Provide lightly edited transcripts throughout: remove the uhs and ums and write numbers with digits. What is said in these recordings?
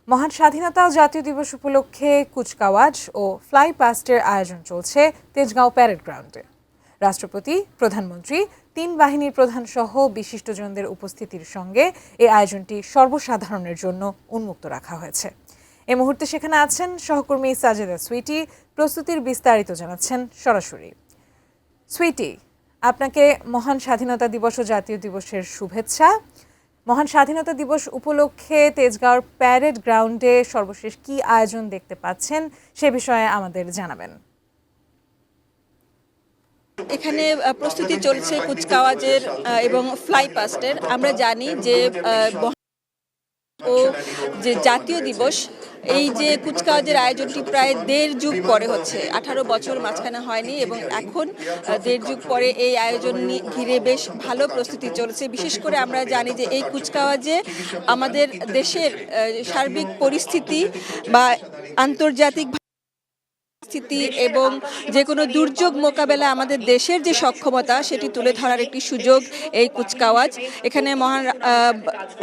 মহান স্বাধীনতা ও জাতীয় দিবস উপলক্ষে কুচকাওয়াজ ও ফ্লাই পাস্টের আয়োজন চলছে তেজগাঁও প্যারেড গ্রাউন্ডে। রাষ্ট্রপতি, প্রধানমন্ত্রী, তিন বাহিনীর প্রধান সহ বিশিষ্টজনদের উপস্থিতির সঙ্গে এই আয়োজনটি সর্বসাধারণের জন্য উন্মুক্ত রাখা হয়েছে। এ মুহূর্তে সেখানে আছেন সহকর্মী সাজেদা সুইটি। প্রস্তুতির বিস্তারিত জানাচ্ছেন সরাসরি। সুইটি, আপনাকে মহান স্বাধীনতা দিবস ও জাতীয় দিবসের শুভেচ্ছা। মহান স্বাধীনতা দিবস উপলক্ষে তেজগাঁওর প্যারেড গ্রাউন্ডে সর্বশেষ কি আয়োজন দেখতে পাচ্ছেন সে বিষয়ে আমাদের জানাবেন। এখানে প্রস্তুতি চলছে কুচকাওয়াজের এবং ফ্লাই পাস্টের। আমরা জানি যে জাতীয় দিবস, এই যে কুচকাওয়াজের আয়োজনটি প্রায় 1.5 যুগ পরে হচ্ছে, 18 বছর মাঝখানে হয়নি এবং এখন 1.5 যুগ পরে এই আয়োজন ঘিরে বেশ ভালো প্রস্তুতি চলছে। বিশেষ করে আমরা জানি যে এই কুচকাওয়াজে আমাদের দেশের সার্বিক পরিস্থিতি বা আন্তর্জাতিক স্থিতি এবং যে কোনো দুর্যোগ মোকাবেলা আমাদের দেশের যে সক্ষমতা সেটি তুলে ধরার একটি সুযোগ এই কুচকাওয়াজ। এখানে মহান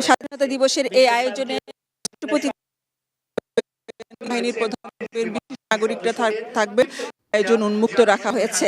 স্বাধীনতা দিবসের এই আয়োজনে রাষ্ট্রপতি, বাহিনীর প্রধান, বিশিষ্ট নাগরিকরা থাকবে। আয়োজন উন্মুক্ত রাখা হয়েছে।